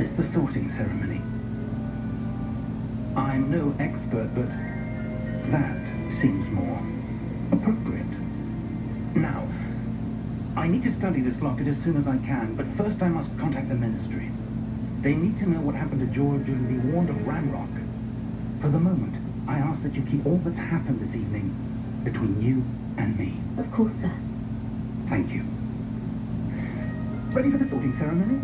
It's the sorting ceremony. I'm no expert, but that seems more appropriate. Now, I need to study this locket as soon as I can, but first I must contact the Ministry. They need to know what happened to George and be warned of Ranrock. For the moment, I ask that you keep all that's happened this evening between you and me. Of course, sir. Thank you. Ready for the sorting ceremony?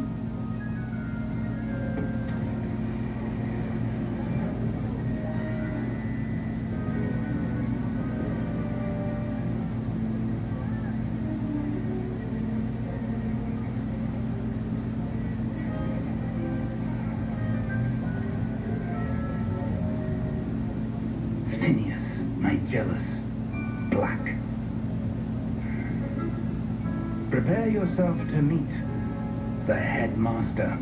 Phineas, Nigellus, Black. Prepare yourself to meet the headmaster.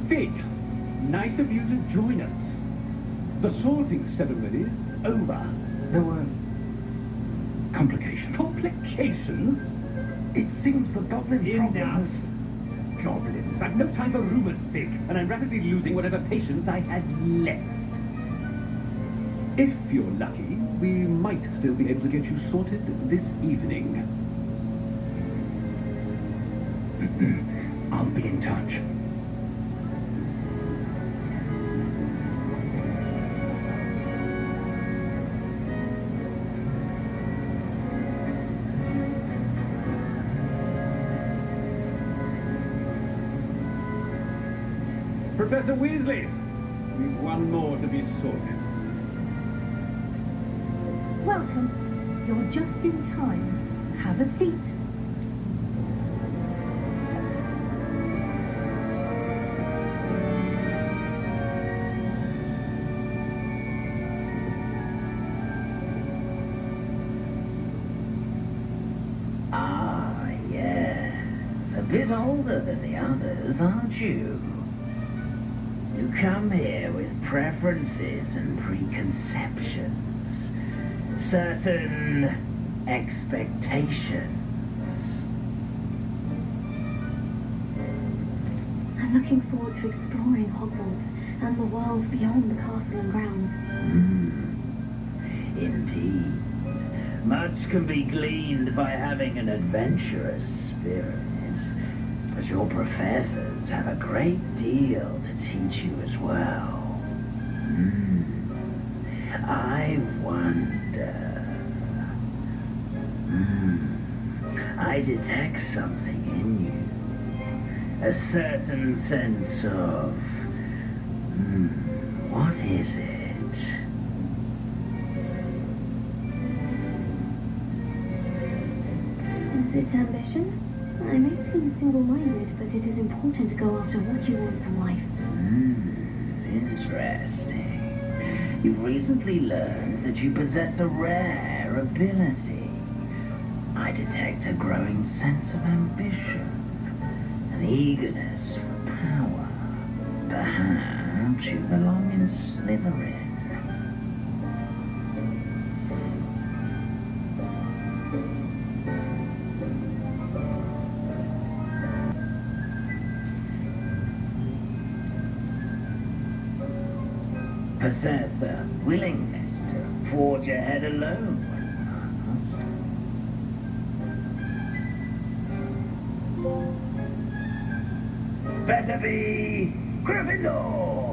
Fig, nice of you to join us. The sorting ceremony's over. There were complications. Complications? It seems the goblin problem Enough. has... Goblins. I've no time for rumors, Fig, and I'm rapidly losing whatever patience I had left. If you're lucky, we might still be able to get you sorted this evening. I'll be in touch. Professor Weasley, we've one more to be sorted. Welcome. You're just in time. Have a seat. Ah, yes. A bit older than the others, aren't you? You come here with preferences and preconceptions. Certain expectations. I'm looking forward to exploring Hogwarts and the world beyond the castle and grounds. Indeed. Much can be gleaned by having an adventurous spirit. But your professors have a great deal to teach you as well. I wonder... I detect something in you. A certain sense of... what is it? Is it ambition? I may seem single-minded, but it is important to go after what you want from life. Interesting. You've recently learned that you possess a rare ability. I detect a growing sense of ambition, an eagerness for power. Perhaps you belong in Slytherin. Possess a willingness to forge ahead alone when asked. Better be Gryffindor!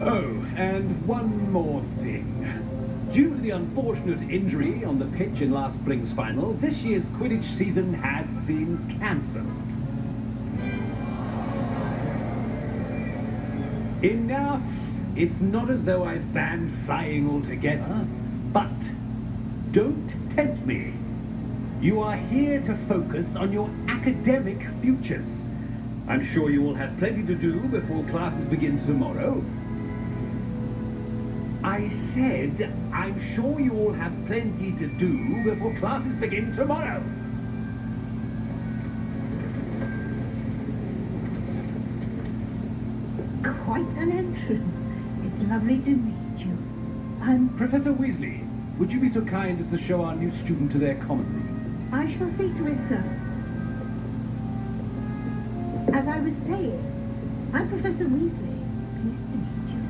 Oh, and one more thing. Due to the unfortunate injury on the pitch in last spring's final, this year's Quidditch season has been cancelled. Enough! It's not as though I've banned flying altogether, but don't tempt me. You are here to focus on your academic futures. I'm sure you will have plenty to do before classes begin tomorrow. I said, I'm sure you all have plenty to do before classes begin tomorrow. Quite an entrance. It's lovely to meet you. I'm... Professor Weasley, would you be so kind as to show our new student to their common room? I shall see to it, sir. As I was saying, I'm Professor Weasley. Pleased to meet you.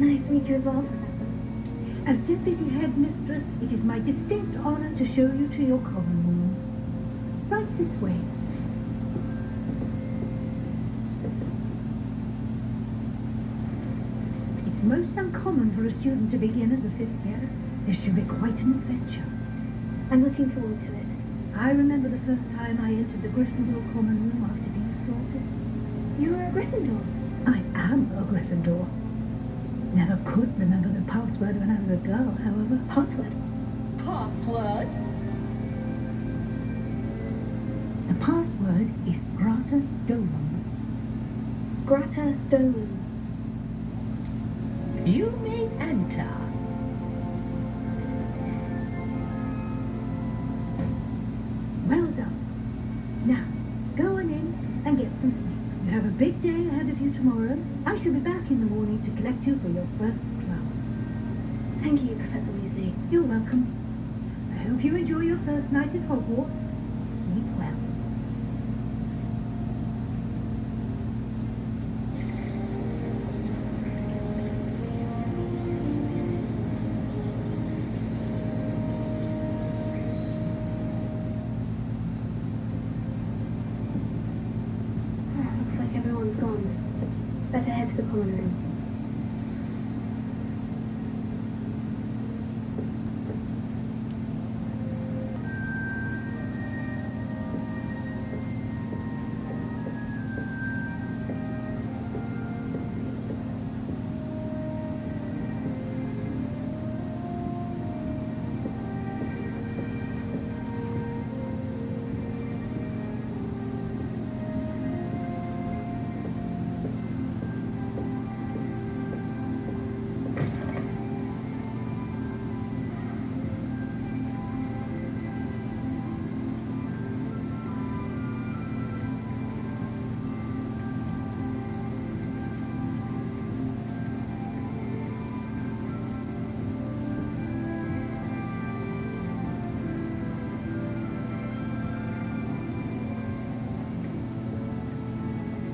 Nice to meet you as well, Professor. As Deputy Headmistress, it is my distinct honor to show you to your common room. Right this way. It's most uncommon for a student to begin as a fifth year. This should be quite an adventure. I'm looking forward to it. I remember the first time I entered the Gryffindor common room after being assaulted. You were a Gryffindor. I am a Gryffindor. Never could remember the password when I was a girl, however. Password. Password? The password is Grata Dolum. Grata Dolum. You may enter. Well done. Now, go on in and get some sleep. You have a big day ahead of you tomorrow. I shall be back in the morning to collect you for your first class. Thank you, Professor Weasley. You're welcome. I hope you enjoy your first night at Hogwarts. Sleep well. Looks like everyone's gone. Better head to the common room.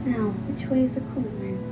Now, which way is the common room?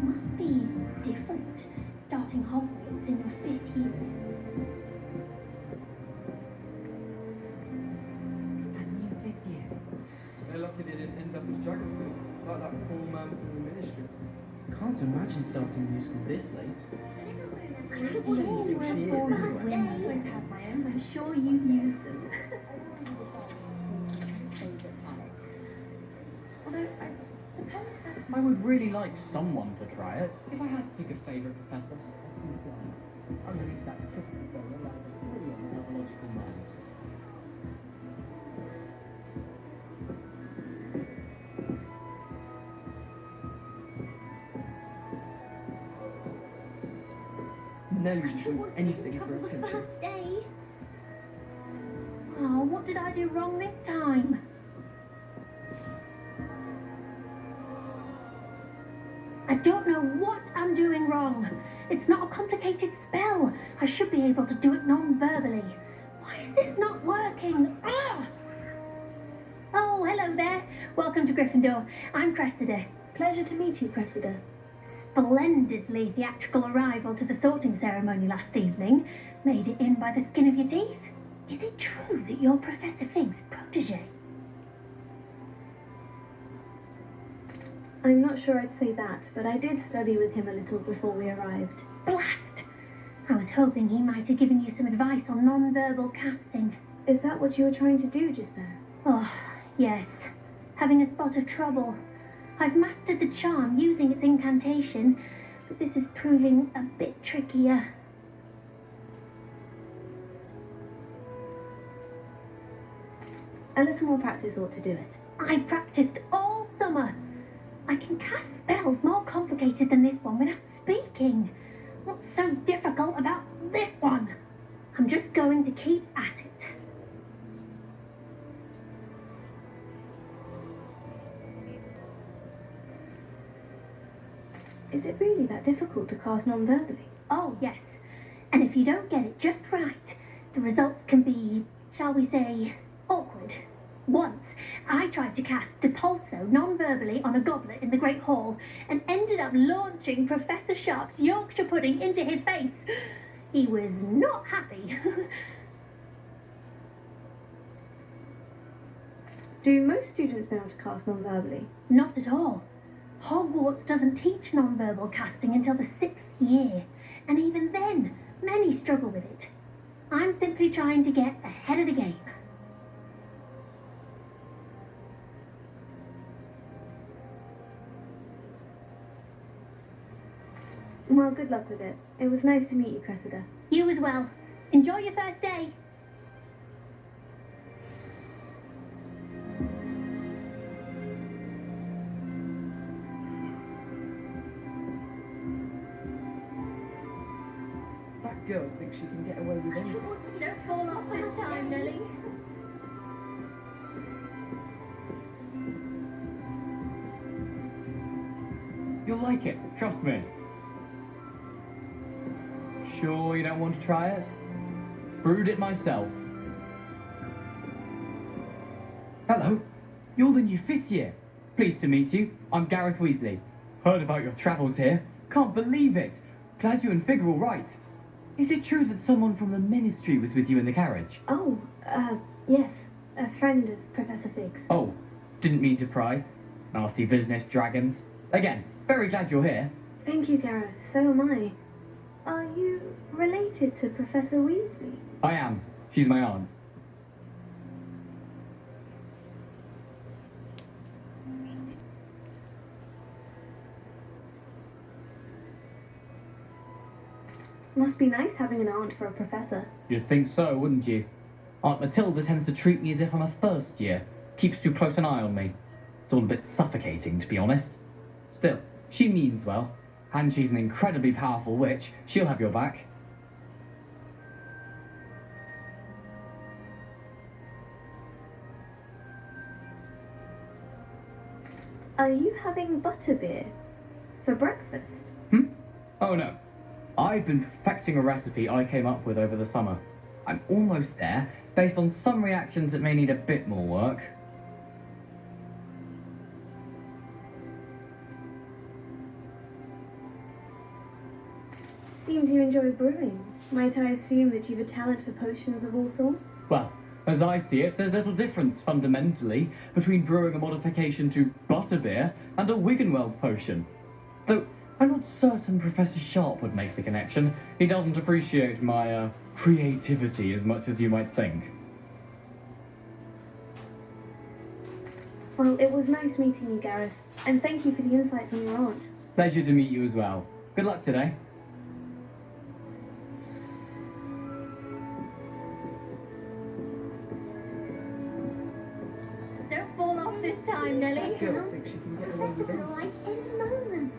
Must be different, starting Hogwarts in your 5th year. A new 5th year. They're lucky they didn't end up as Juggernaut, like that poor man from the ministry. Can't imagine starting a new school this late. I don't think she is anyway. I'm sure you used them. Although, I suppose that... I would really like someone to try it. If I had to pick a favourite professor, I would read that cookie bowl allowed a brilliant neurological mind. Nelly I would don't do want to get in anything for trouble the attention. first day. Oh, what did I do wrong this time? I don't know what I'm doing wrong. It's not a complicated spell. I should be able to do it non-verbally. Why is this not working? Ah! Welcome to Gryffindor. I'm Cressida. Pleasure to meet you, Cressida. Splendidly theatrical arrival to the sorting ceremony last evening. Made it in by the skin of your teeth. Is it true that you're Professor Fig's protege? I'm not sure I'd say that, but I did study with him a little before we arrived. Blast! I was hoping he might have given you some advice on non-verbal casting. Is that what you were trying to do just there? Oh, yes. Having a spot of trouble. I've mastered the charm using its incantation, but this is proving a bit trickier. A little more practice ought to do it. I practiced all summer. I can cast spells more complicated than this one without speaking. What's so difficult about this one? I'm just going to keep at it. Is it really that difficult to cast non-verbally? Oh, yes. And if you don't get it just right, the results can be, shall we say, awkward. Once, I tried to cast Depulso non-verbally on a goblet in the Great Hall and ended up launching Professor Sharp's Yorkshire pudding into his face. He was not happy. Do most students know how to cast non-verbally? Not at all. Hogwarts doesn't teach non-verbal casting until the 6th year, and even then, many struggle with it. I'm simply trying to get ahead of the game. Well, good luck with it. It was nice to meet you, Cressida. You as well. Enjoy your first day. That girl thinks she can get away with anything. Don't fall off this time, Nelly. You'll like it, trust me. Sure you don't want to try it? Brewed it myself. Hello, you're the new 5th year. Pleased to meet you. I'm Gareth Weasley. Heard about your travels here. Can't believe it. Glad you and Fig are all right. Is it true that someone from the Ministry was with you in the carriage? Oh, yes. A friend of Professor Fig's. Oh, didn't mean to pry. Nasty business, dragons. Again, very glad you're here. Thank you, Gareth. So am I. Are you related to Professor Weasley? I am. She's my aunt. Must be nice having an aunt for a professor. You'd think so, wouldn't you? Aunt Matilda tends to treat me as if I'm a first year. Keeps too close an eye on me. It's all a bit suffocating, to be honest. Still, she means well. And she's an incredibly powerful witch. She'll have your back. Are you having butterbeer for breakfast? Oh no. I've been perfecting a recipe I came up with over the summer. I'm almost there, based on some reactions that may need a bit more work. Seems you enjoy brewing. Might I assume that you've a talent for potions of all sorts? Well, as I see it, there's little difference, fundamentally, between brewing a modification to butterbeer and a Wiggenweld potion. Though, I'm not certain Professor Sharp would make the connection. He doesn't appreciate my, creativity as much as you might think. Well, it was nice meeting you, Gareth. And thank you for the insights on your aunt. Pleasure to meet you as well. Good luck today. Don't fall off this time, Nelly. That girl thinks she can get away with Professor anything. arrive any moment.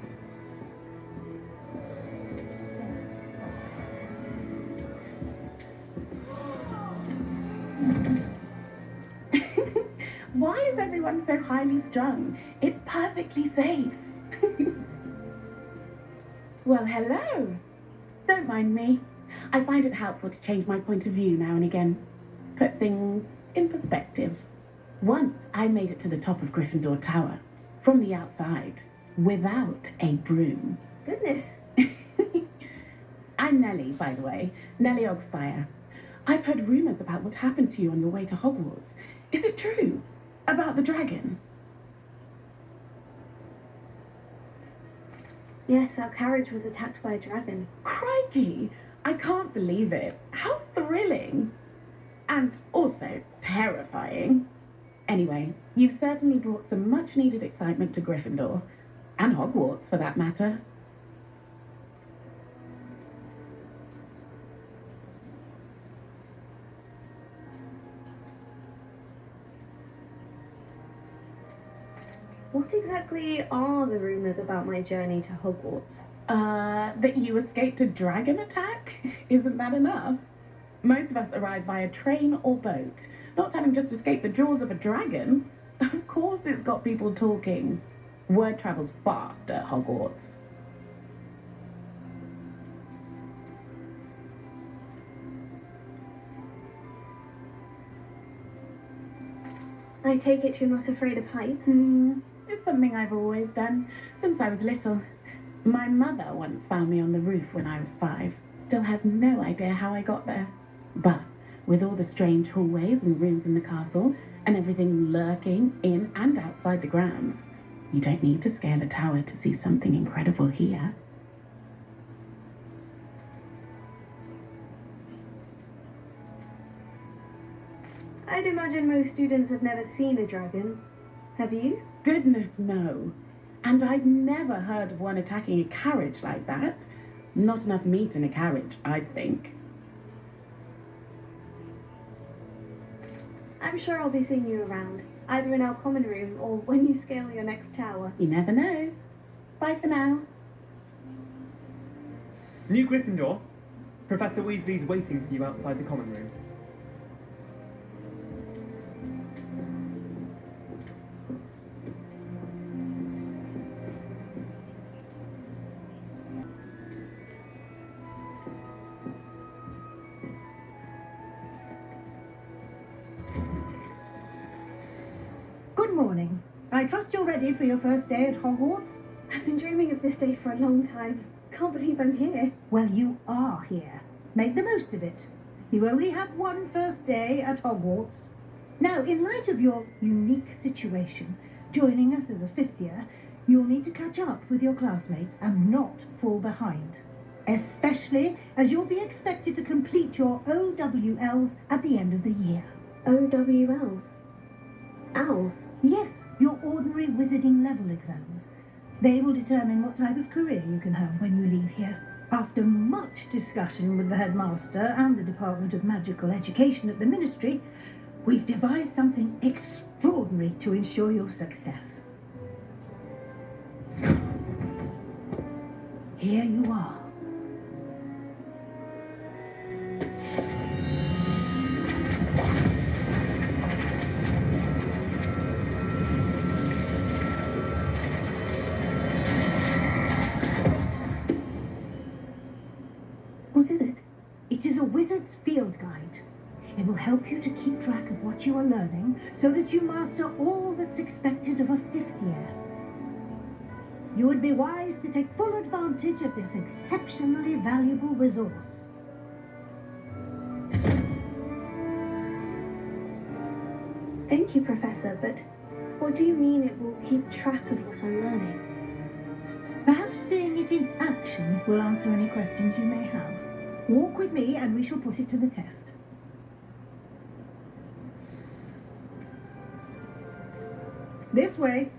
Why is everyone so highly strung? It's perfectly safe. Well, hello. Don't mind me. I find it helpful to change my point of view now and again. Put things in perspective. Once I made it to the top of Gryffindor Tower, from the outside, without a broom. Goodness. I'm Nellie, by the way, Nellie Ogspire. I've heard rumours about what happened to you on your way to Hogwarts. Is it true? About the dragon? Yes, our carriage was attacked by a dragon. Crikey! I can't believe it. How thrilling! And also terrifying. Anyway, you've certainly brought some much-needed excitement to Gryffindor. And Hogwarts, for that matter. What exactly are the rumours about my journey to Hogwarts? That you escaped a dragon attack? Isn't that enough? Most of us arrive via train or boat, not having just escaped the jaws of a dragon. Of course it's got people talking. Word travels fast at Hogwarts. I take it you're not afraid of heights? It's something I've always done, since I was little. My mother once found me on the roof when I was 5. Still has no idea how I got there. But with all the strange hallways and rooms in the castle, and everything lurking in and outside the grounds, you don't need to scale a tower to see something incredible here. I'd imagine most students have never seen a dragon. Have you? Goodness, no. And I've never heard of one attacking a carriage like that. Not enough meat in a carriage, I'd think. I'm sure I'll be seeing you around, either in our common room or when you scale your next tower. You never know. Bye for now. New Gryffindor. Professor Weasley's waiting for you outside the common room. Good morning. I trust you're ready for your first day at Hogwarts? I've been dreaming of this day for a long time. Can't believe I'm here. Well, you are here. Make the most of it. You only have one first day at Hogwarts. Now, in light of your unique situation, joining us as a 5th year, you'll need to catch up with your classmates and not fall behind. Especially as you'll be expected to complete your OWLs at the end of the year. OWLs? Owls? Yes, your ordinary wizarding level exams. They will determine what type of career you can have when you leave here. After much discussion with the headmaster and the Department of Magical Education at the Ministry, we've devised something extraordinary to ensure your success. Here you are. What is it? It is a wizard's field guide. It will help you to keep track of what you are learning so that you master all that's expected of a 5th year. You would be wise to take full advantage of this exceptionally valuable resource. Thank you, Professor, but what do you mean it will keep track of what I'm learning? Perhaps seeing it in action will answer any questions you may have. Walk with me and we shall put it to the test. This way.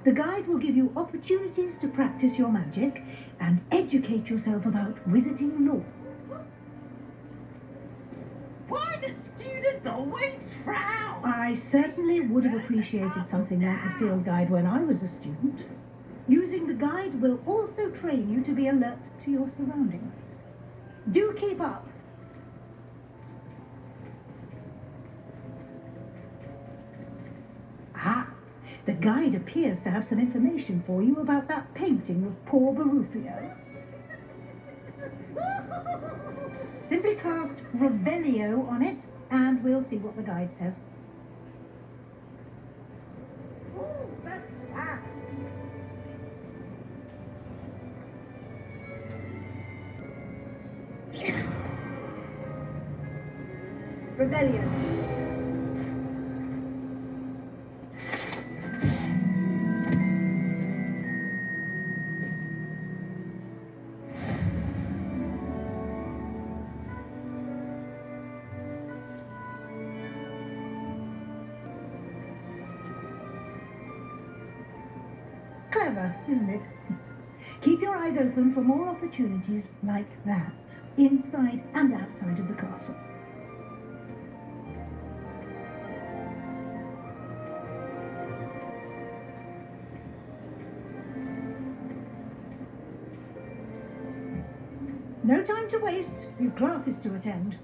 The guide will give you opportunities to practice your magic and educate yourself about wizarding lore. Why do students always frown? I certainly would have appreciated something like the field guide when I was a student. Using the guide will also train you to be alert to your surroundings. Do keep up. Ah, the guide appears to have some information for you about that painting of poor Barufio. Simply cast Revelio on it, and we'll see what the guide says. Rebellion. Clever, isn't it? Keep your eyes open for more opportunities like that, inside and outside of the castle. No time to waste. You've classes to attend.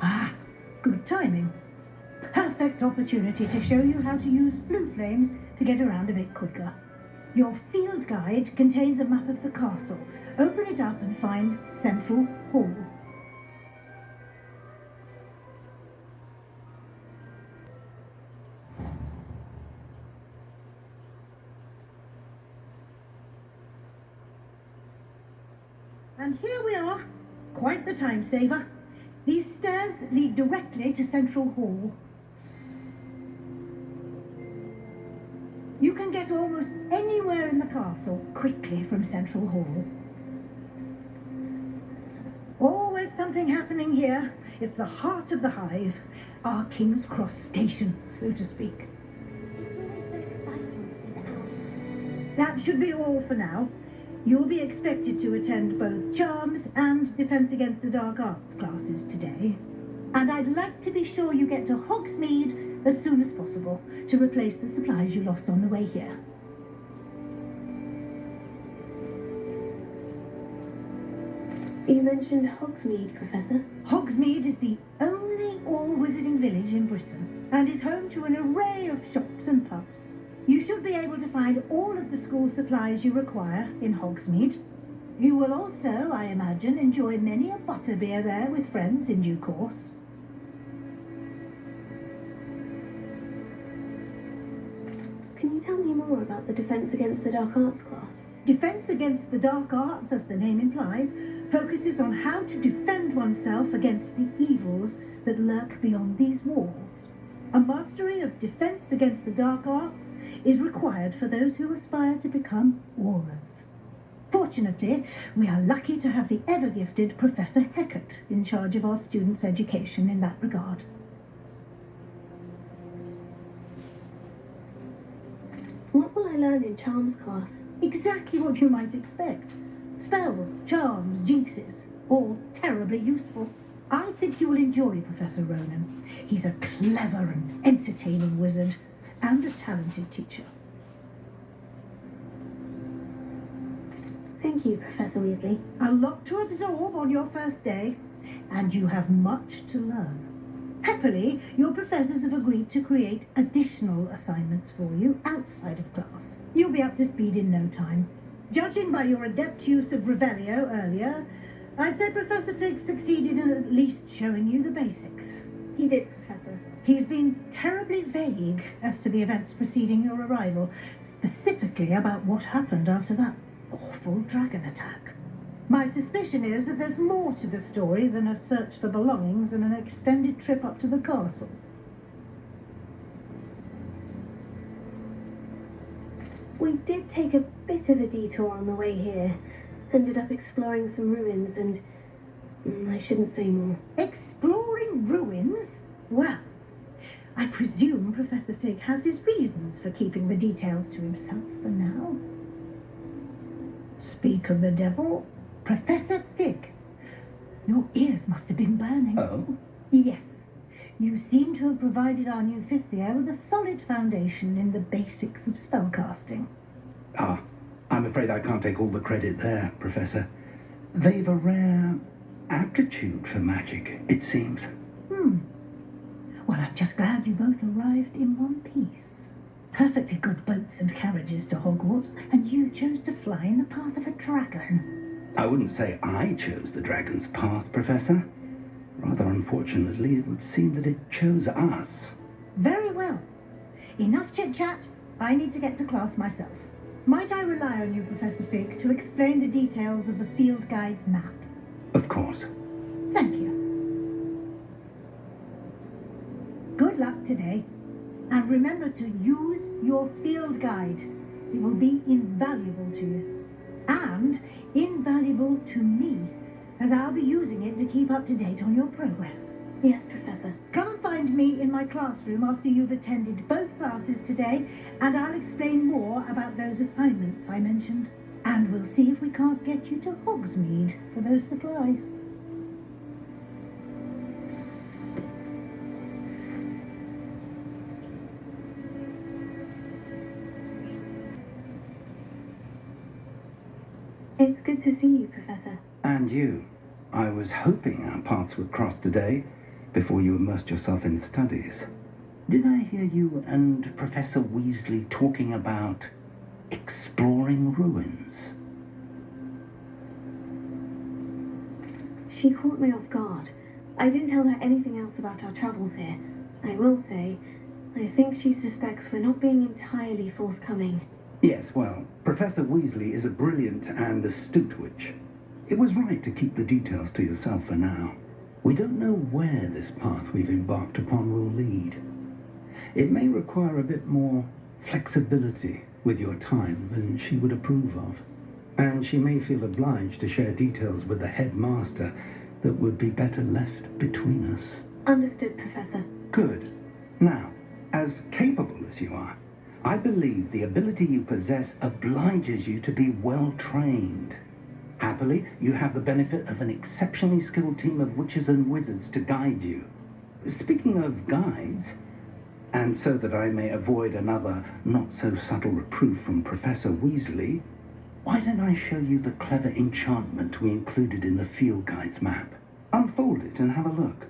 Ah, good timing. Perfect opportunity to show you how to use blue flames to get around a bit quicker. Your field guide contains a map of the castle. Open it up and find Central Hall. And here we are. Quite the time saver. These stairs lead directly to Central Hall. You can get almost anywhere in the castle quickly from Central Hall. Always something happening here. It's the heart of the hive, our King's Cross station, so to speak. It's always so exciting to see the elves. That should be all for now. You'll be expected to attend both Charms and Defense Against the Dark Arts classes today. And I'd like to be sure you get to Hogsmeade as soon as possible to replace the supplies you lost on the way here. You mentioned Hogsmeade, Professor. Hogsmeade is the only all-wizarding village in Britain and is home to an array of shops and pubs. You should be able to find all of the school supplies you require in Hogsmeade. You will also, I imagine, enjoy many a butterbeer there with friends in due course. Can you tell me more about the Defense Against the Dark Arts class? Defense Against the Dark Arts, as the name implies, focuses on how to defend oneself against the evils that lurk beyond these walls. A mastery of Defense Against the Dark Arts is required for those who aspire to become Aurors. Fortunately, we are lucky to have the ever-gifted Professor Heckert in charge of our students' education in that regard. What will I learn in Charms class? Exactly what you might expect. Spells, charms, jinxes, all terribly useful. I think you will enjoy Professor Ronan. He's a clever and entertaining wizard, and a talented teacher. Thank you, Professor Weasley. A lot to absorb on your first day, and you have much to learn. Happily, your professors have agreed to create additional assignments for you outside of class. You'll be up to speed in no time. Judging by your adept use of Revelio earlier, I'd say Professor Fig succeeded in at least showing you the basics. He did, Professor. He's been terribly vague as to the events preceding your arrival, specifically about what happened after that awful dragon attack. My suspicion is that there's more to the story than a search for belongings and an extended trip up to the castle. We did take a bit of a detour on the way here. Ended up exploring some ruins and... I shouldn't say more. Exploring ruins? Well, I presume Professor Fig has his reasons for keeping the details to himself for now. Speak of the devil, Professor Fig. Your ears must have been burning. Oh? Yes. You seem to have provided our new fifth year with a solid foundation in the basics of spellcasting. Ah, I'm afraid I can't take all the credit there, Professor. They've a rare aptitude for magic, it seems. Well, I'm just glad you both arrived in one piece. Perfectly good boats and carriages to Hogwarts, and you chose to fly in the path of a dragon. I wouldn't say I chose the dragon's path, Professor. Rather unfortunately, it would seem that it chose us. Very well. Enough chit-chat. I need to get to class myself. Might I rely on you, Professor Fig, to explain the details of the field guide's map? Of course. Thank you. Good luck today. And remember to use your field guide. It will be invaluable to you. And invaluable to me, as I'll be using it to keep up to date on your progress. Yes, Professor. Come and find me in my classroom after you've attended both classes today, and I'll explain more about those assignments I mentioned. And we'll see if we can't get you to Hogsmeade for those supplies. It's good to see you, Professor. And you. I was hoping our paths would cross today, before you immersed yourself in studies. Did I hear you and Professor Weasley talking about exploring ruins? She caught me off guard. I didn't tell her anything else about our travels here. I will say, I think she suspects we're not being entirely forthcoming. Yes, well, Professor Weasley is a brilliant and astute witch. It was right to keep the details to yourself for now. We don't know where this path we've embarked upon will lead. It may require a bit more flexibility with your time than she would approve of. And she may feel obliged to share details with the headmaster that would be better left between us. Understood, Professor. Good. Now, as capable as you are, I believe the ability you possess obliges you to be well trained. Happily, you have the benefit of an exceptionally skilled team of witches and wizards to guide you. Speaking of guides, and so that I may avoid another not-so-subtle reproof from Professor Weasley, why don't I show you the clever enchantment we included in the field guide's map? Unfold it and have a look.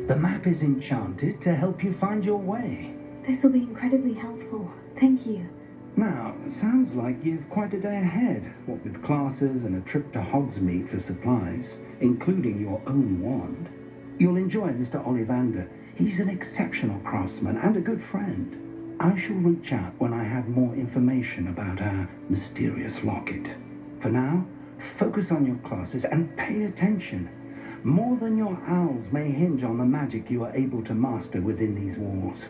The map is enchanted to help you find your way. This will be incredibly helpful. Thank you. Now, it sounds like you've quite a day ahead, what with classes and a trip to Hogsmeade for supplies, including your own wand. You'll enjoy Mr. Ollivander. He's an exceptional craftsman and a good friend. I shall reach out when I have more information about our mysterious locket. For now, focus on your classes and pay attention. More than your owls may hinge on the magic you are able to master within these walls.